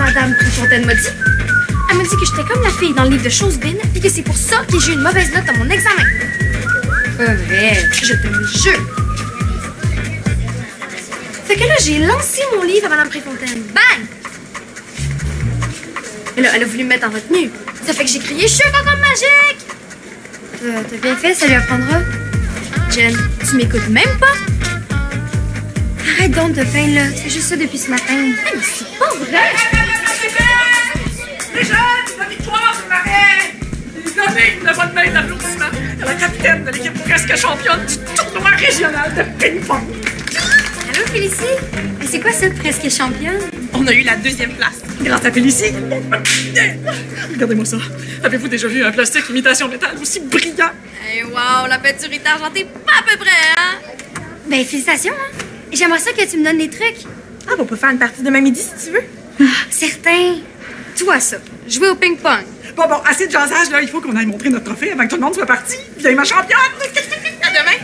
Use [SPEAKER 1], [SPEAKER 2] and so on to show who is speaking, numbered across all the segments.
[SPEAKER 1] Madame Préfontaine m'a dit. Elle m'a dit que j'étais comme la fille dans le livre de Chosebin, puis que c'est pour ça que j'ai eu une mauvaise note à mon examen. Pas vrai, je te le jure. Fait que là, j'ai lancé mon livre à Madame Préfontaine. Bang! Et là, elle a voulu me mettre en retenue. Ça fait que j'ai crié « Je suis un fantôme magique! » T'as bien fait, ça lui apprendra. Jen, tu m'écoutes même pas? Arrête donc de peindre, là. Tu fais juste ça depuis ce matin. Ah, mais c'est pas vrai!
[SPEAKER 2] Les jeunes, la victoire du marais! Donnez une bonne main d'applaudissement à la capitaine de l'équipe presque championne du tournoi régional de ping-pong.
[SPEAKER 1] Allô, Félicie? Mais c'est quoi ça, presque championne?
[SPEAKER 2] On a eu la 2e place, grâce à Félicie. Regardez-moi ça. Avez-vous déjà vu un plastique imitation métal aussi brillant?
[SPEAKER 1] Hey, wow, la peinture est argentée pas à peu près, hein? Ben, félicitations, hein? J'aimerais ça que tu me donnes des trucs.
[SPEAKER 2] Ah, on peut faire une partie demain midi si tu veux.
[SPEAKER 1] Ah, certain. Toi, ça. Jouer au ping-pong.
[SPEAKER 2] Bon, assez de jasage, là. Il faut qu'on aille montrer notre trophée avant que tout le monde soit parti. Viens, ma championne! À demain!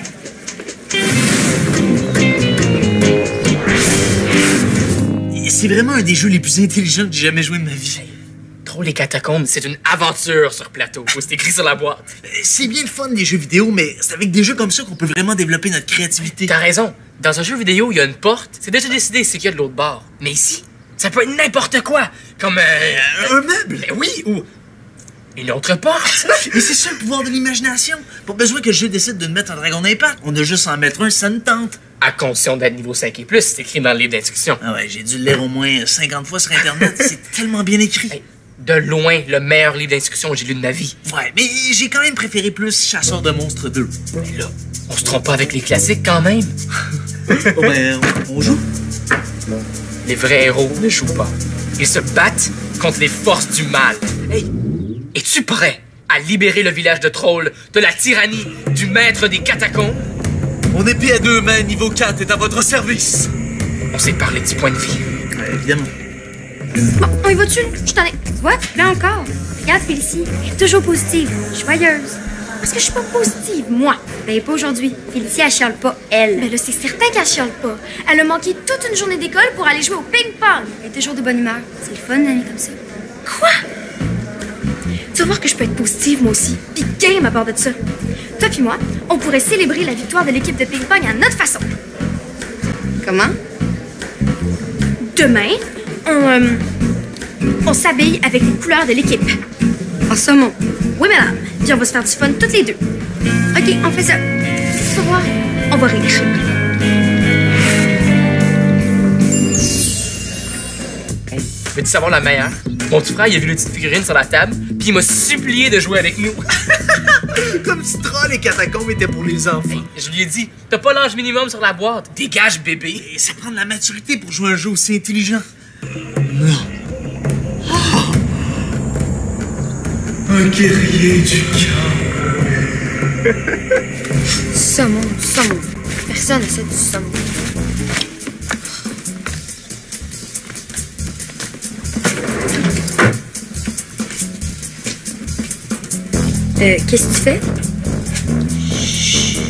[SPEAKER 3] C'est vraiment un des jeux les plus intelligents que j'ai jamais joué de ma vie.
[SPEAKER 4] Trop les catacombes, c'est une aventure sur plateau. C'est écrit sur la boîte.
[SPEAKER 3] C'est bien le fun des jeux vidéo, mais c'est avec des jeux comme ça qu'on peut vraiment développer notre créativité.
[SPEAKER 4] T'as raison. Dans un jeu vidéo, il y a une porte. C'est déjà décidé ce qu'il y a de l'autre bord. Mais ici, ça peut être n'importe quoi. Comme
[SPEAKER 3] un meuble.
[SPEAKER 4] Ben oui, ou une autre porte.
[SPEAKER 3] Et c'est ça le pouvoir de l'imagination. Pas besoin que le jeu décide de nous mettre un dragon d'impact. On a juste à en mettre un, ça nous tente.
[SPEAKER 4] À condition d'être niveau 5 et plus, c'est écrit dans le livre d'instruction.
[SPEAKER 3] Ah ouais, j'ai dû le lire au moins 50 fois sur Internet. C'est tellement bien écrit.
[SPEAKER 4] Hey, de loin, le meilleur livre d'instruction que j'ai lu de ma vie.
[SPEAKER 3] Ouais, mais j'ai quand même préféré plus Chasseur de monstres 2.
[SPEAKER 4] Mais là, on se trompe pas avec les classiques quand même.
[SPEAKER 3] Bon ben, on joue.
[SPEAKER 4] Les vrais héros ne jouent pas. Ils se battent contre les forces du mal. Hey, es-tu prêt à libérer le village de Trolls de la tyrannie du maître des catacombes?
[SPEAKER 3] Mon épée à 2 mains niveau 4 est à votre service.
[SPEAKER 4] On s'est parlé du point de vie.
[SPEAKER 3] Évidemment.
[SPEAKER 1] Bon, on y va-tu? Je t'en ai. Tu vois? Là encore. Regarde, Félicie. Elle est toujours positive. Joyeuse. Parce que je suis pas positive, moi. Ben, pas aujourd'hui. Félicie, elle chiale pas, elle. Ben là, c'est certain qu'elle chiale pas. Elle a manqué toute une journée d'école pour aller jouer au ping-pong. Elle est toujours de bonne humeur. C'est le fun, une année comme ça. Quoi? Tu vas voir que je peux être positive, moi aussi. Puis game à part de ça. Toi puis moi, on pourrait célébrer la victoire de l'équipe de ping-pong à notre façon. Comment? Demain, on s'habille avec les couleurs de l'équipe. En saumon. Oui, madame. Puis on va se faire du fun toutes les deux. OK, on fait ça. Tu vas voir, on va rire.
[SPEAKER 4] Hey, veux-tu savoir la meilleure? Mon petit frère, il a vu une petite figurine sur la table, puis il m'a supplié de jouer avec nous.
[SPEAKER 3] Comme si Troll et Catacombes étaient pour les enfants.
[SPEAKER 4] Hey, je lui ai dit, t'as pas l'âge minimum sur la boîte. Dégage, bébé.
[SPEAKER 3] Et ça prend de la maturité pour jouer un jeu aussi intelligent. Non. Oh. Un guerrier du chaos.
[SPEAKER 1] Saumon, saumon. Personne n'essaie du saumon. Qu'est-ce que tu fais? Chut.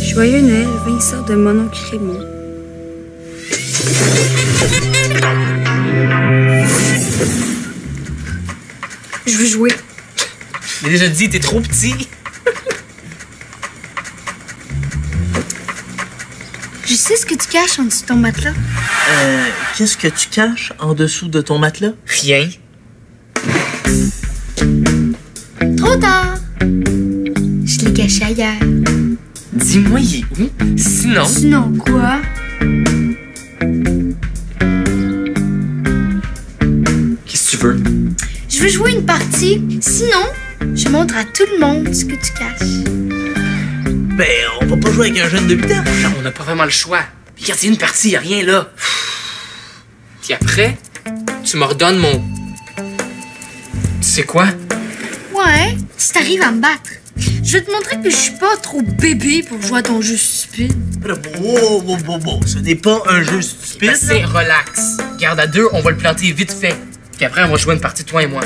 [SPEAKER 1] Joyeux Noël, Vincent de Mononcle Raymond. Je veux jouer.
[SPEAKER 4] J'ai déjà dit, t'es trop petit.
[SPEAKER 1] Je sais ce que tu caches en dessous de ton matelas.
[SPEAKER 3] Qu'est-ce que tu caches en dessous de ton matelas?
[SPEAKER 4] Rien.
[SPEAKER 1] Trop tard. Je l'ai caché ailleurs.
[SPEAKER 4] Dis-moi, il est où? Sinon...
[SPEAKER 1] Sinon quoi?
[SPEAKER 4] Qu'est-ce que tu veux?
[SPEAKER 1] Je veux jouer une partie. Sinon, je montre à tout le monde ce que tu caches.
[SPEAKER 3] Ben, on va pas jouer avec un jeune de 8 ans.
[SPEAKER 4] Non, on n'a pas vraiment le choix. Regarde, il y a une partie, y a rien là. Puis après, tu me redonnes mon... Tu sais quoi?
[SPEAKER 1] Ouais, si t'arrives à me battre. Je vais te montrer que je suis pas trop bébé pour jouer à ton jeu stupide.
[SPEAKER 3] Bon, ce n'est pas un jeu stupide.
[SPEAKER 4] C'est relax. Garde à 2, on va le planter vite fait. Puis après, on va jouer une partie, toi et moi.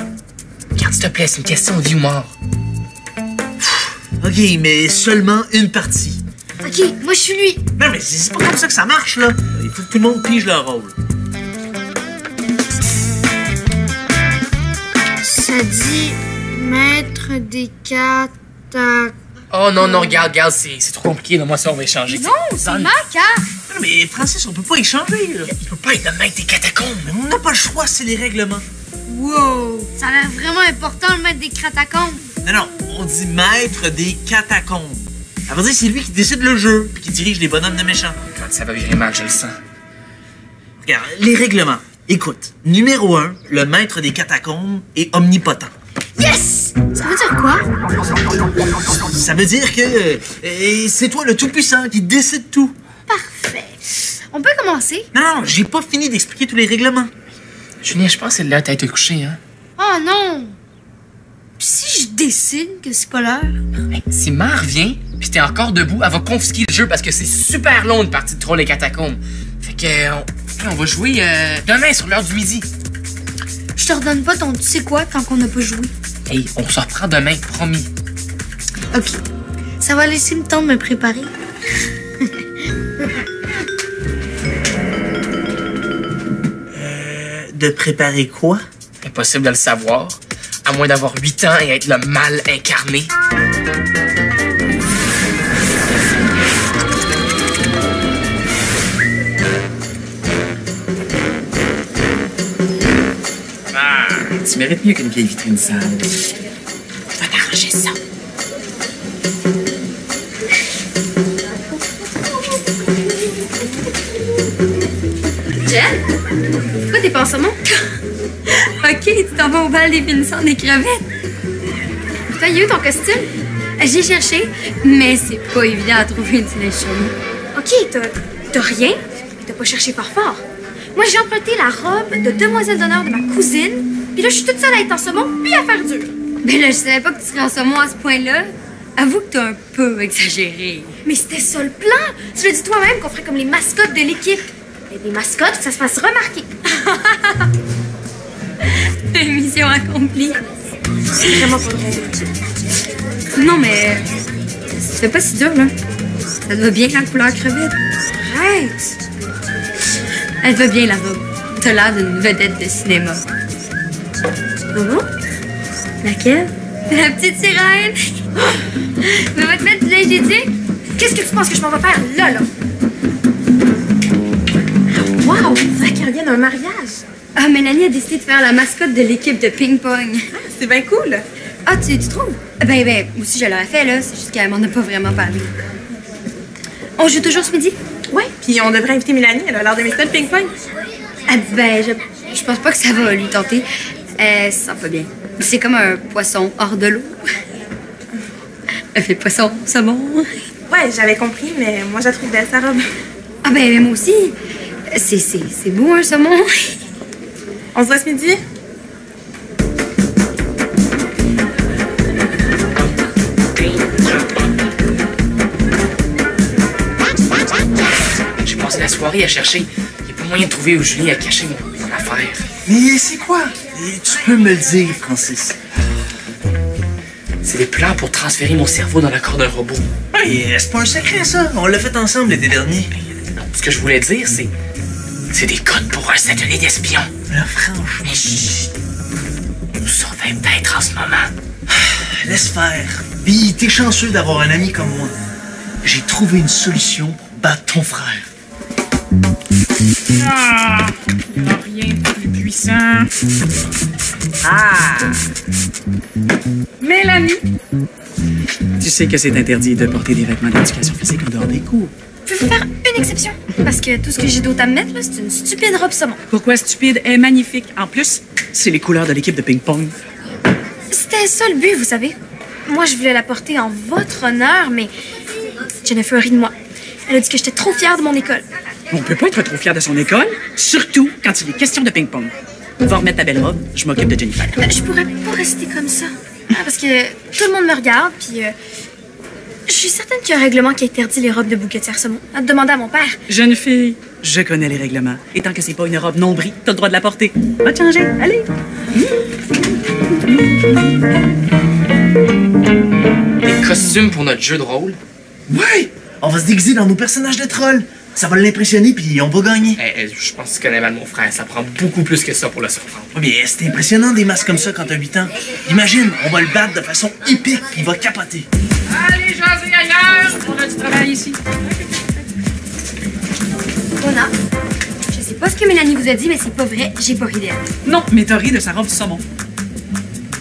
[SPEAKER 4] Regarde, s'il te plaît, c'est une question de vie ou mort.
[SPEAKER 3] OK, mais seulement une partie.
[SPEAKER 1] OK, moi, je suis lui.
[SPEAKER 3] Non, mais c'est pas comme ça que ça marche, là. Il faut que tout le monde pige leur rôle.
[SPEAKER 1] Ça dit maître des catacombes.
[SPEAKER 4] Oh non, non, regarde, c'est trop compliqué. Moi, ça, on va échanger.
[SPEAKER 1] Non, c'est ma carte.
[SPEAKER 3] Non, mais Francis, on peut pas échanger, là.
[SPEAKER 4] Il peut pas être le maître des catacombes.
[SPEAKER 3] Mais on n'a pas le choix, c'est les règlements.
[SPEAKER 1] Wow, ça a l'air vraiment important, le maître des catacombes.
[SPEAKER 3] Non, on dit maître des catacombes. Ça veut dire que c'est lui qui décide le jeu, puis qui dirige les bonhommes de méchants.
[SPEAKER 4] Quand ça va virer mal, je le sens.
[SPEAKER 3] Regarde, les règlements. Écoute, numéro 1, le maître des catacombes est omnipotent.
[SPEAKER 1] Yes! Ça veut dire quoi?
[SPEAKER 3] Ça veut dire que c'est toi le tout-puissant qui décide tout.
[SPEAKER 1] Parfait. On peut commencer?
[SPEAKER 3] Non, j'ai pas fini d'expliquer tous les règlements.
[SPEAKER 4] Julien, je pense que c'est l'heure d'être couché, hein?
[SPEAKER 1] Oh non! Puis si je décide que c'est pas l'heure?
[SPEAKER 4] Si Mar vient, pis t'es encore debout, elle va confisquer le jeu parce que c'est super long une partie de Trolls et Catacombes. Fait que on va jouer demain sur l'heure du midi.
[SPEAKER 1] Je te redonne pas ton tu sais quoi tant qu'on n'a pas joué.
[SPEAKER 4] Hey, on se reprend demain, promis.
[SPEAKER 1] OK. Ça va laisser le temps de me préparer.
[SPEAKER 3] De préparer quoi?
[SPEAKER 4] Impossible de le savoir, à moins d'avoir 8 ans et être le mal incarné.
[SPEAKER 5] Tu mérites mieux qu'une vieille vitrine sale. Va t'arranger ça.
[SPEAKER 1] Jen? Pourquoi t'es pas en saumon? OK, tu t'en vas au bal des finissants des crevettes. Toi, il y a eu ton costume? J'ai cherché, mais c'est pas évident à trouver du linge sur nous. OK, t'as rien? T'as pas cherché fort fort. Moi, j'ai emprunté la robe de demoiselle d'honneur de ma cousine, puis là, je suis toute seule à être en saumon, puis à faire dur. Ben là, je savais pas que tu serais en saumon à ce point-là. Avoue que t'as un peu exagéré. Mais c'était ça le plan. Tu l'as dit toi-même qu'on ferait comme les mascottes de l'équipe. Et des mascottes, ça se fasse remarquer. Mission accomplie. C'est vraiment pas vrai. Non, mais c'est pas si dur, là. Ça te va bien la couleur crevette. Arrête. Elle va bien, la robe. T'as l'air d'une vedette de cinéma. Bon? Laquelle? La petite sirène. Mais va te mettre du linge d'éthique? Qu'est-ce que tu penses que je m'en vais faire là? Wow! C'est vrai qu'elle revienne d'un mariage. Ah, Mélanie a décidé de faire la mascotte de l'équipe de ping-pong.
[SPEAKER 6] Ah, c'est bien cool.
[SPEAKER 1] Ah, tu trouves? Ben, moi aussi, je l'aurais fait, là. C'est juste qu'elle m'en a pas vraiment parlé. On joue toujours ce midi?
[SPEAKER 6] Ouais, puis on devrait inviter Mélanie, elle a l'air d'aimer ça le ping-pong.
[SPEAKER 1] Ah, ben, je pense pas que ça va lui tenter. Elle se sent pas bien. C'est comme un poisson hors de l'eau. Elle fait poisson, saumon.
[SPEAKER 6] Ouais, j'avais compris, mais moi, je la trouve belle, sa robe.
[SPEAKER 1] Ah, ben, moi aussi. C'est beau, un saumon.
[SPEAKER 6] On se voit ce midi?
[SPEAKER 4] J'ai passé la soirée à chercher. Il n'y a pas moyen de trouver où Julie a caché mon affaire.
[SPEAKER 3] Mais c'est quoi? Tu peux me le dire, Francis.
[SPEAKER 4] C'est des plans pour transférer mon cerveau dans le corps d'un robot.
[SPEAKER 3] Hey, c'est pas un secret, ça. On l'a fait ensemble l'été dernier.
[SPEAKER 4] Ce que je voulais dire, c'est des codes pour un satellite espion.
[SPEAKER 3] Là, franchement.
[SPEAKER 4] Mais chut! On nous surveille peut-être en ce moment.
[SPEAKER 3] Laisse faire. Puis t'es chanceux d'avoir un ami comme moi. J'ai trouvé une solution pour battre ton frère.
[SPEAKER 2] Ah, il n'y a rien de plus puissant. Ah! Mélanie!
[SPEAKER 5] Tu sais que c'est interdit de porter des vêtements d'éducation physique en dehors des cours.
[SPEAKER 1] Pouvez-vous faire une exception? Parce que tout ce que j'ai d'autre à me mettre, là, c'est une stupide robe saumon.
[SPEAKER 2] Pourquoi stupide est magnifique. En plus,
[SPEAKER 5] C'est les couleurs de l'équipe de ping-pong.
[SPEAKER 1] C'était ça le but, vous savez. Moi, je voulais la porter en votre honneur, mais Jennifer rit de moi. Elle a dit que j'étais trop fière de mon école.
[SPEAKER 5] On peut pas être trop fier de son école, surtout quand il est question de ping-pong. Va remettre ta belle robe, je m'occupe de Jennifer.
[SPEAKER 1] Je pourrais pas rester comme ça. Parce que tout le monde me regarde, puis je suis certaine qu'il y a un règlement qui interdit les robes de bouquetière saumon. À te demander à mon père.
[SPEAKER 5] Jeune fille, je connais les règlements. Et tant que c'est pas une robe nombril, t'as le droit de la porter. Va te changer, allez!
[SPEAKER 4] Des costumes pour notre jeu de rôle?
[SPEAKER 3] Ouais! On va se déguiser dans nos personnages de trolls. Ça va l'impressionner, puis on va gagner.
[SPEAKER 4] Je pense que tu connais mal mon frère. Ça prend beaucoup plus que ça pour le surprendre.
[SPEAKER 3] Ouais, mais c'est impressionnant des masques comme ça quand t'as 8 ans. Imagine, on va le battre de façon épique, puis il va capoter.
[SPEAKER 2] Allez, jaser ailleurs! On a du travail ici.
[SPEAKER 1] Mona, je sais pas ce que Mélanie vous a dit, mais c'est pas vrai, j'ai pas ri d'elle.
[SPEAKER 5] Non, mais t'as ri de sa robe du saumon.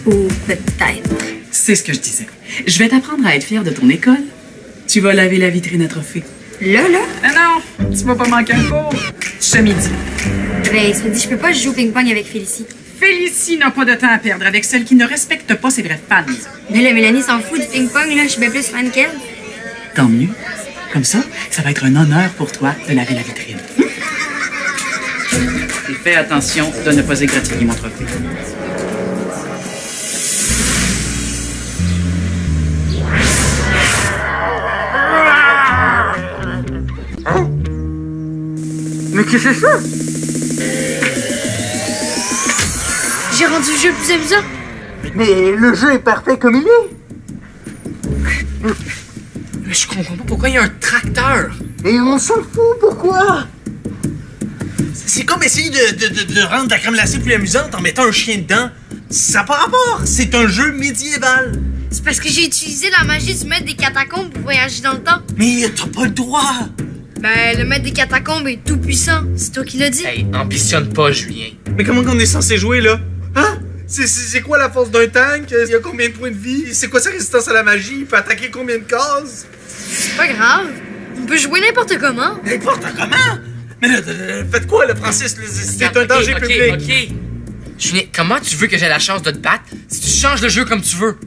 [SPEAKER 1] Ou peut-être.
[SPEAKER 5] C'est ce que je disais. Je vais t'apprendre à être fière de ton école. Tu vas laver la vitrine à trophées.
[SPEAKER 1] Là?
[SPEAKER 5] Ah non, tu vas pas manquer un cours. Ce midi.
[SPEAKER 1] Ben, ça dit, je peux pas jouer au ping-pong avec Félicie.
[SPEAKER 5] Félicie n'a pas de temps à perdre avec celle qui ne respecte pas ses vrais fans.
[SPEAKER 1] Mais là, Mélanie s'en fout du ping-pong, là, je suis bien plus fan qu'elle.
[SPEAKER 5] Tant mieux. Comme ça va être un honneur pour toi de laver la vitrine. Et fais attention de ne pas égratigner mon trophée.
[SPEAKER 2] Mais qu'est-ce que c'est ça?
[SPEAKER 1] J'ai rendu le jeu plus amusant.
[SPEAKER 3] Mais le jeu est parfait comme il est.
[SPEAKER 4] Mais je comprends pas pourquoi il y a un tracteur.
[SPEAKER 3] Et on s'en fout, pourquoi? C'est comme essayer de rendre la crème glacée plus amusante en mettant un chien dedans. Ça n'a pas rapport, c'est un jeu médiéval.
[SPEAKER 1] C'est parce que j'ai utilisé la magie du maître des catacombes pour voyager dans le temps.
[SPEAKER 3] Mais t'as pas le droit.
[SPEAKER 1] Ben, le maître des catacombes est tout puissant. C'est toi qui l'as dit.
[SPEAKER 4] Hey, ambitionne pas, Julien.
[SPEAKER 3] Mais comment qu'on est censé jouer, là? Hein? C'est quoi la force d'un tank? Il y a combien de points de vie? C'est quoi sa résistance à la magie? Il peut attaquer combien de cases?
[SPEAKER 1] C'est pas grave. On peut jouer n'importe comment.
[SPEAKER 3] N'importe comment? Mais là, faites quoi, là, Francis? C'est un danger public.
[SPEAKER 4] OK. Julien, comment tu veux que j'ai la chance de te battre si tu changes le jeu comme tu veux?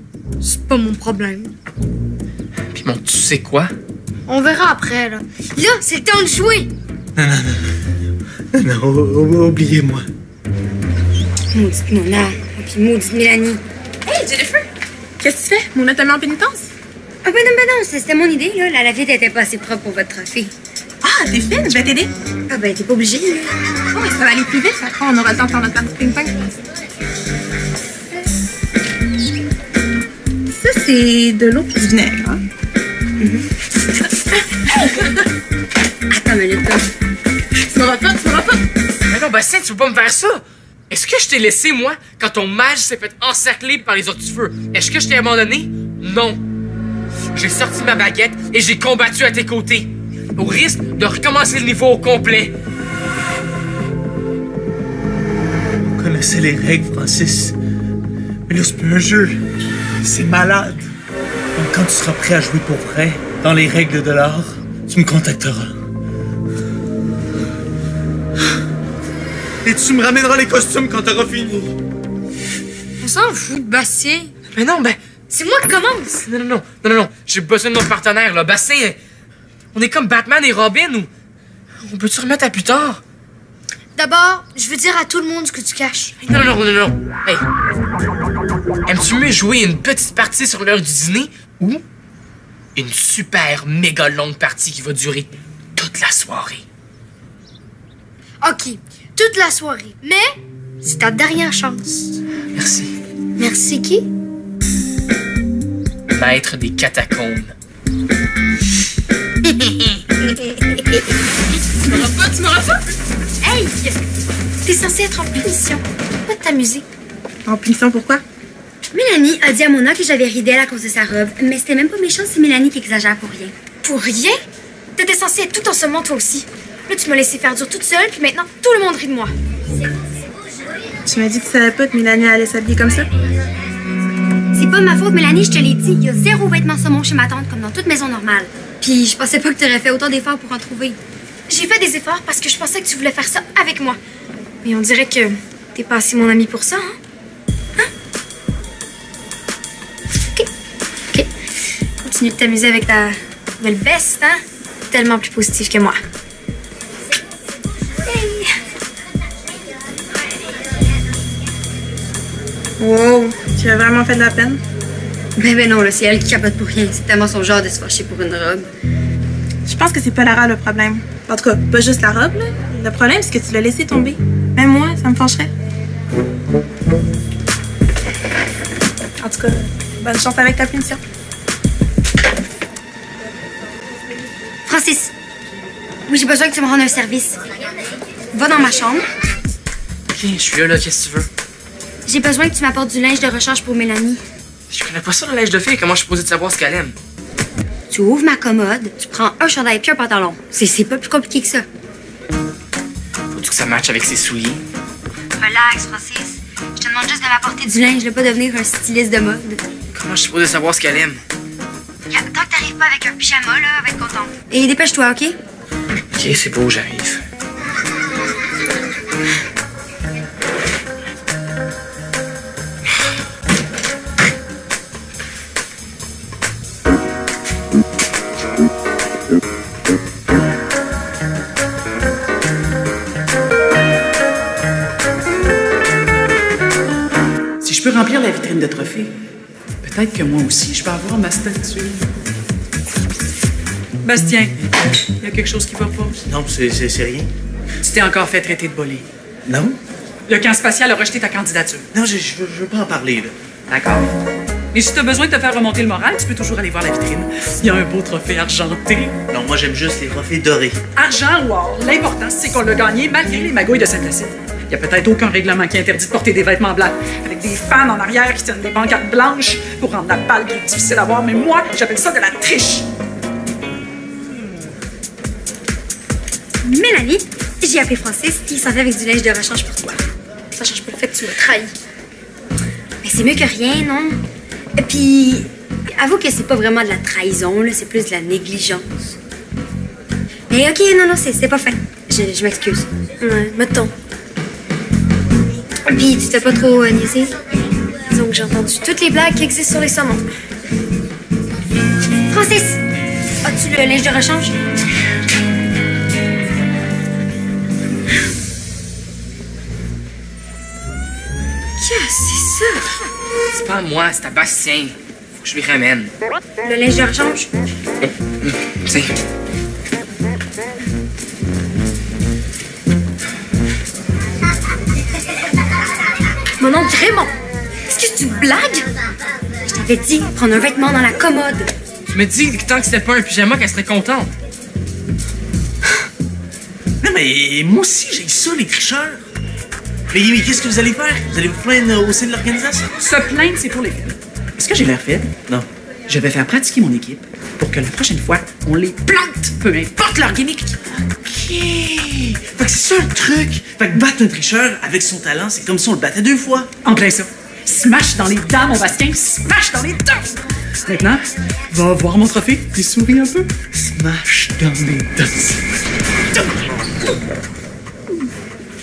[SPEAKER 1] C'est pas mon problème.
[SPEAKER 4] Puis bon, tu sais quoi?
[SPEAKER 1] On verra après, là. Là, c'est le temps de jouer.
[SPEAKER 3] Non, oubliez-moi.
[SPEAKER 1] Maudite Mona. Puis maudite Mélanie.
[SPEAKER 6] Hey, Jennifer! Qu'est-ce que tu fais? Mona t'a mis en pénitence?
[SPEAKER 1] Ah ben non, c'était mon idée, là. La lavette était pas assez propre pour votre trophée.
[SPEAKER 6] Ah, t'es fine, je vais t'aider.
[SPEAKER 1] Ah ben, t'es pas obligée, là.
[SPEAKER 6] Oh, mais ça va aller plus vite, après on aura le temps de faire notre partie de ping-pong. Ça, c'est de l'eau et du vinaigre, hein?
[SPEAKER 1] Attends une minute, là.
[SPEAKER 6] Tu m'auras pas.
[SPEAKER 4] Mais non, Bastien, tu peux pas me faire ça! Est-ce que je t'ai laissé, moi, quand ton mage s'est fait encercler par les Octufeux? Est-ce que je t'ai abandonné? Non. J'ai sorti ma baguette et j'ai combattu à tes côtés, au risque de recommencer le niveau au complet.
[SPEAKER 3] On connaissait les règles, Francis. Mais là, c'est plus un jeu. C'est malade. Donc, quand tu seras prêt à jouer pour vrai, dans les règles de l'art, tu me contacteras. Et tu me ramèneras les costumes quand t'auras fini.
[SPEAKER 1] On s'en fout de Bastien.
[SPEAKER 4] Mais non, ben...
[SPEAKER 1] C'est moi qui commence.
[SPEAKER 4] Non. J'ai besoin de notre partenaire, là. Bastien, on est comme Batman et Robin, ou... On peut-tu remettre à plus tard?
[SPEAKER 1] D'abord, je veux dire à tout le monde ce que tu caches.
[SPEAKER 4] Non. Hey. Aimes-tu mieux jouer une petite partie sur l'heure du dîner ou une super méga longue partie qui va durer toute la soirée?
[SPEAKER 1] OK, toute la soirée. Mais c'est ta dernière chance.
[SPEAKER 4] Merci.
[SPEAKER 1] Merci qui?
[SPEAKER 4] Maître des catacombes.
[SPEAKER 6] Tu m'auras pas?
[SPEAKER 1] Hey! T'es censé être en punition, pas de t'amuser.
[SPEAKER 6] En punition, pourquoi?
[SPEAKER 1] Mélanie a dit à Mona que j'avais ri d'elle à cause de sa robe, mais c'était même pas méchant, c'est Mélanie qui exagère pour rien. Pour rien? T'étais censée être tout en ce monde, toi aussi. Là, tu m'as laissé faire dur toute seule, puis maintenant, tout le monde rit de moi.
[SPEAKER 6] Tu m'as dit que tu savais pas que Mélanie allait s'habiller comme ça?
[SPEAKER 1] C'est pas de ma faute, Mélanie, je te l'ai dit. Il y a 0 vêtements saumon chez ma tante, comme dans toute maison normale. Puis je pensais pas que t'aurais fait autant d'efforts pour en trouver. J'ai fait des efforts parce que je pensais que tu voulais faire ça avec moi. Mais on dirait que t'es pas assez mon ami pour ça, hein? OK. Continue de t'amuser avec ta nouvelle veste, hein? Tellement plus positive que moi. Hey.
[SPEAKER 6] Wow, tu as vraiment fait de la peine?
[SPEAKER 1] Ben non, là, c'est elle qui capote pour rien. C'est tellement son genre de se fâcher pour une robe.
[SPEAKER 6] Je pense que c'est pas Lara le problème. En tout cas, pas juste la robe, là. Le problème, c'est que tu l'as laissé tomber. Même moi, ça me fâcherait. cas, bonne chance avec ta punition.
[SPEAKER 1] Francis, oui, j'ai besoin que tu me rendes un service. Va dans ma chambre.
[SPEAKER 4] Ok, je suis là, qu'est-ce que tu veux?
[SPEAKER 1] J'ai besoin que tu m'apportes du linge de rechange pour Mélanie.
[SPEAKER 4] Je connais pas ça, le linge de fille. Comment je suis supposé de savoir ce qu'elle aime?
[SPEAKER 1] Tu ouvres ma commode, tu prends un chandail puis un pantalon. C'est pas plus compliqué que ça.
[SPEAKER 4] Faut-tu que ça matche avec ses souliers?
[SPEAKER 1] Relax, Francis. Je te demande juste de m'apporter du linge, pas devenir un styliste de mode.
[SPEAKER 4] Comment je suis supposé savoir ce qu'elle aime?
[SPEAKER 1] Tant que t'arrives pas avec un pyjama, là, elle va être contente. Et dépêche-toi, OK?
[SPEAKER 4] Ok, c'est beau, j'arrive.
[SPEAKER 5] Si je peux remplir la vitrine de trophées, peut-être que moi aussi, je peux avoir ma statue. Bastien, il y a quelque chose qui va pas.
[SPEAKER 3] Non, c'est rien.
[SPEAKER 5] Tu t'es encore fait traiter de bolé.
[SPEAKER 3] Non?
[SPEAKER 5] Le camp spatial a rejeté ta candidature.
[SPEAKER 3] Non, je veux pas en parler, là.
[SPEAKER 5] D'accord. Et si tu as besoin de te faire remonter le moral, tu peux toujours aller voir la vitrine. Il y a un beau trophée argenté.
[SPEAKER 3] Non, moi, j'aime juste les trophées dorés.
[SPEAKER 5] Argent ou or, l'important, c'est qu'on l'a gagné malgré les magouilles de Saint-Placide. Il n'y a peut-être aucun règlement qui interdit de porter des vêtements blancs, avec des fans en arrière qui tiennent des bancartes blanches pour rendre la balle plus difficile à voir, mais moi, j'appelle ça de la triche.
[SPEAKER 1] Mélanie, j'ai appelé Francis, il s'en fait avec du linge de rechange pour toi. Ça change pas le fait que tu m'as trahi. Mais c'est mieux que rien, non? Et puis, avoue que c'est pas vraiment de la trahison, là, c'est plus de la négligence. Mais ok, non, c'est pas fin. Je m'excuse. Ouais, mettons. Puis, tu t'es pas trop niaisé? Disons que j'ai entendu toutes les blagues qui existent sur les saumons. Francis, as-tu le linge de rechange? Qu'est-ce que c'est ça?
[SPEAKER 4] C'est pas à moi, c'est à Bastien. Faut que je lui ramène.
[SPEAKER 1] Le linge de rechange?
[SPEAKER 4] Tiens.
[SPEAKER 1] Mon oncle Raymond! Est-ce que tu blagues? Je t'avais dit, prendre un vêtement dans la commode.
[SPEAKER 4] Tu me dis que tant que c'était pas un pyjama, qu'elle serait contente.
[SPEAKER 3] Non, mais moi aussi, j'ai ça, les tricheurs. Mais qu'est-ce que vous allez faire? Vous allez vous plaindre au sein de l'organisation?
[SPEAKER 5] Se plaindre, c'est pour les faibles. Est-ce que j'ai l'air faible?
[SPEAKER 3] Non.
[SPEAKER 5] Je vais faire pratiquer mon équipe pour que la prochaine fois, on les plante, peu importe leur gimmick.
[SPEAKER 3] OK. Fait que c'est ça le truc. Fait que battre un tricheur avec son talent, c'est comme si on le battait 2 fois.
[SPEAKER 5] En plein ça. Smash dans les dents, mon Bastien, smash dans les dents! Maintenant, va voir mon trophée, puis souris un peu.
[SPEAKER 3] Smash dans les dents.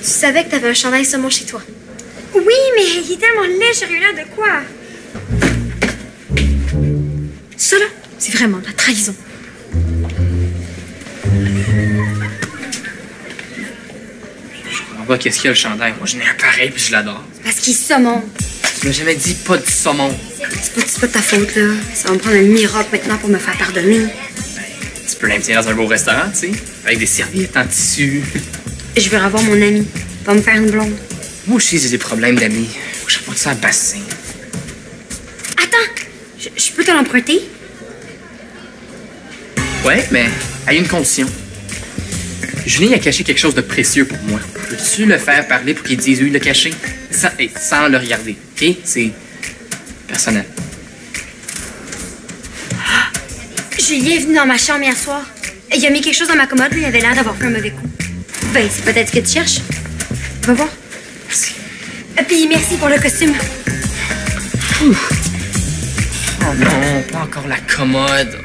[SPEAKER 1] Tu savais que t'avais un chandail saumon chez toi. Oui, mais il est tellement laid, sérieux là, de quoi? Ça là, c'est vraiment de la trahison.
[SPEAKER 4] Je comprends pas qu'est-ce qu'il y a le chandail. Moi, j'en ai un pareil, puis je l'adore.
[SPEAKER 1] Parce qu'il est saumon.
[SPEAKER 4] Tu m'as jamais dit pas de saumon.
[SPEAKER 1] C'est pas de ta faute, là. Ça va me prendre un miracle maintenant pour me faire pardonner.
[SPEAKER 4] Tu peux l'inviter dans un beau restaurant, tu sais, avec des serviettes en tissu.
[SPEAKER 1] Je vais revoir mon ami. Va me faire une blonde.
[SPEAKER 4] Moi aussi, j'ai des problèmes d'amis. Faut que je rapporte ça à Bassin.
[SPEAKER 1] Attends! Je peux te l'emprunter?
[SPEAKER 4] Ouais, mais à une condition. Julien a caché quelque chose de précieux pour moi. Peux-tu le faire parler pour qu'il dise où il l'a caché? Sans le regarder, OK? C'est personnel.
[SPEAKER 1] Julien est venu dans ma chambre hier soir. Il a mis quelque chose dans ma commode, lui, il avait l'air d'avoir fait un mauvais coup. Ben, c'est peut-être ce que tu cherches. Va voir.
[SPEAKER 4] Merci.
[SPEAKER 1] Et puis, merci pour le costume.
[SPEAKER 4] Ouf. Oh non, pas encore la commode.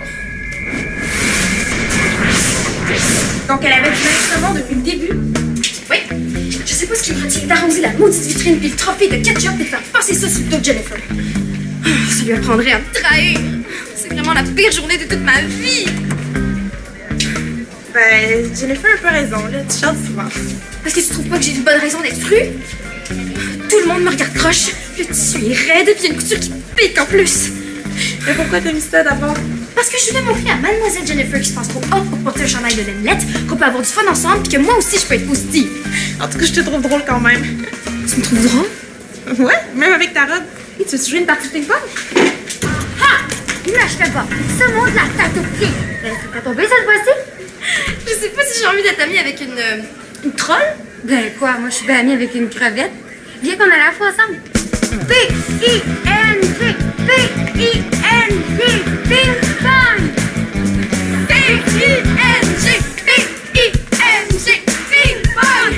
[SPEAKER 1] Donc, elle avait du linge saumon depuis le début. Oui. Je sais pas ce qui me retient d'arroser la maudite vitrine puis le trophée de ketchup et de faire passer ça sur le dos de Jennifer. Ça lui apprendrait à me trahir. C'est vraiment la pire journée de toute ma vie.
[SPEAKER 6] Ben, Jennifer a un peu raison, là. Tu chantes souvent.
[SPEAKER 1] Parce que tu trouves pas que j'ai une bonne raison d'être fru? Tout le monde me regarde croche. Le tissu est raide et puis il y a une couture qui pique en plus.
[SPEAKER 6] Mais pourquoi t'as mis ça d'abord?
[SPEAKER 1] Parce que je voulais montrer à Mademoiselle Jennifer qui se pense trop haute pour porter un chandail de laine qu'on peut avoir du fun ensemble puis que moi aussi je peux être positive.
[SPEAKER 6] En tout cas, je te trouve drôle quand même.
[SPEAKER 1] Tu me trouves drôle?
[SPEAKER 6] Ouais, même avec ta robe.
[SPEAKER 1] Et tu veux jouer une partie de ping-pong? Ah! Là, je fais pas. Ça monte la tête au pied. T'as tombé cette fois-ci? Je sais pas si j'ai envie d'être amie avec une troll. Ben quoi, moi je suis bien amie avec une crevette. Viens qu'on a la fois ensemble. P-I-N-G! P-I-N-G! Ping-pong! P-I-N-G! P-I-N-G! Ping-pong!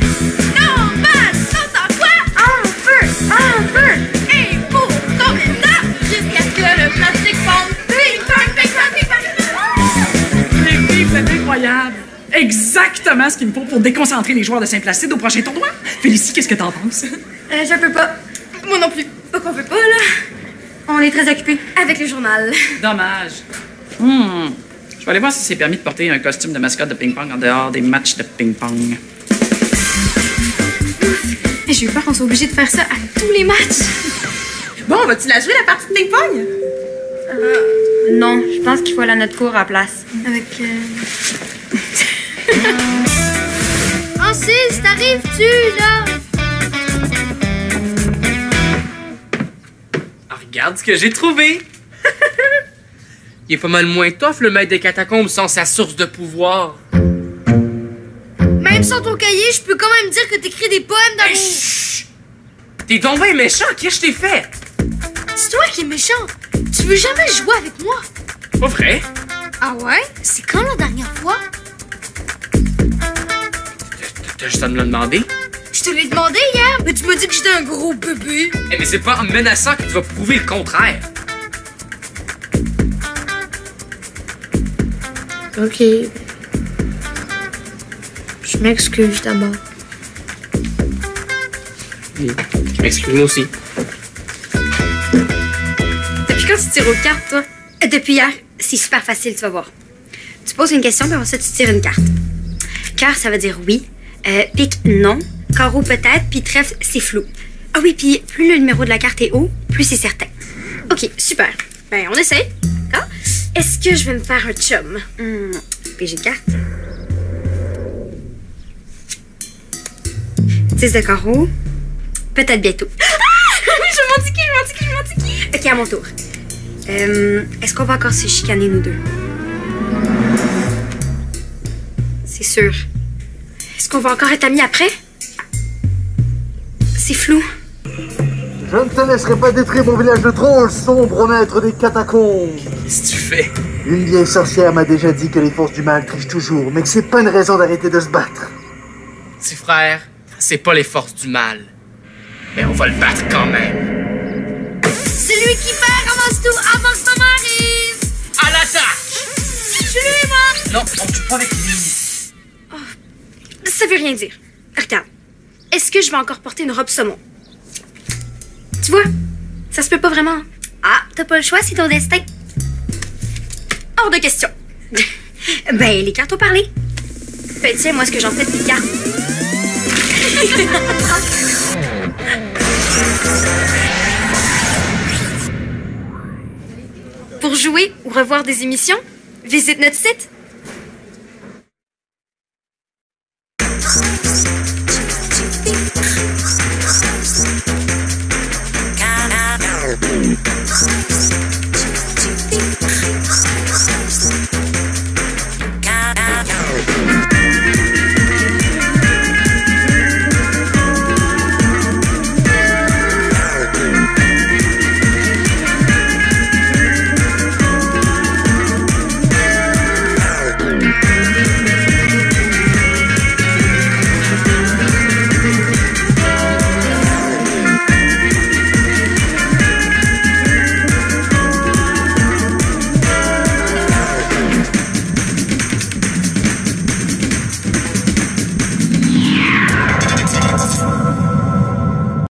[SPEAKER 1] Non, balle, saute en quoi? En feu! Et pour tomber dedans, jusqu'à ce que le plastique fonde. Ping-pong! Ping-pong! Ping-pong!
[SPEAKER 5] Les filles, vous êtes incroyables. Exactement ce qu'il me faut pour déconcentrer les joueurs de Saint-Placide au prochain tournoi. Félicie, qu'est-ce que t'en penses?
[SPEAKER 1] Je peux pas. Moi non plus. Pas qu'on peut pas, là. On est très occupés avec le journal.
[SPEAKER 5] Dommage. Je vais aller voir si c'est permis de porter un costume de mascotte de ping-pong en dehors des matchs de ping-pong.
[SPEAKER 1] J'ai eu peur qu'on soit obligé de faire ça à tous les matchs.
[SPEAKER 6] Bon, vas-tu la jouer, la partie de ping-pong?
[SPEAKER 1] Non, je pense qu'il faut aller à notre cours à la place. Avec, Francis, t'arrives-tu, là?
[SPEAKER 4] Regarde ce que j'ai trouvé! Il est pas mal moins tough, le maître des catacombes, sans sa source de pouvoir.
[SPEAKER 1] Même sans ton cahier, je peux quand même dire que t'écris des poèmes d'amour.
[SPEAKER 4] Chut! T'es donc bien méchant, qu'est-ce que je t'ai fait?
[SPEAKER 1] C'est toi qui es méchant. Tu veux jamais jouer avec moi.
[SPEAKER 4] Pas vrai?
[SPEAKER 1] Ah ouais? C'est quand la dernière fois?
[SPEAKER 4] T'as juste à me le demander.
[SPEAKER 1] Je te l'ai demandé hier, mais tu m'as dit que j'étais un gros bébé.
[SPEAKER 4] Eh, mais c'est pas en me menaçant que tu vas prouver le contraire.
[SPEAKER 1] Ok. Je m'excuse d'abord.
[SPEAKER 4] Je m'excuse moi aussi.
[SPEAKER 1] Depuis quand tu tires aux cartes, toi? Depuis hier. C'est super facile, tu vas voir. Tu poses une question, puis après ça, tu tires une carte. Cœur, ça veut dire oui. Pique, non. Carreau, peut-être. Puis trèfle, c'est flou. Ah oui, puis plus le numéro de la carte est haut, plus c'est certain. Ok, super. Ben, on essaye. D'accord? Est-ce que je vais me faire un chum? PG de carte. 10 de carreau. Peut-être bientôt. Ah! Je m'en tiki. Ok, à mon tour. Est-ce qu'on va encore se chicaner, nous deux? C'est sûr. Est-ce qu'on va encore être amis après? C'est flou.
[SPEAKER 7] Je ne te laisserai pas détruire mon village de trolls, sombre maître des catacombes.
[SPEAKER 4] Qu'est-ce que tu fais?
[SPEAKER 7] Une vieille sorcière m'a déjà dit que les forces du mal trichent toujours, mais que c'est pas une raison d'arrêter de se battre.
[SPEAKER 4] Petit frère, c'est pas les forces du mal. Mais on va le battre quand même.
[SPEAKER 1] Celui qui perd ramasse tout avant que maman arrive.
[SPEAKER 4] À l'attaque!
[SPEAKER 1] Je lui, moi.
[SPEAKER 4] Non, on tue pas avec lui.
[SPEAKER 1] Ça veut rien dire. Regarde. Est-ce que je vais encore porter une robe saumon? Tu vois? Ça se peut pas vraiment. Ah, t'as pas le choix, c'est ton destin. Hors de question. Ben, les cartes ont parlé. Ben, tiens, moi, ce que j'en fais de tes cartes. Pour jouer ou revoir des émissions, visite notre site.
[SPEAKER 8] Canada.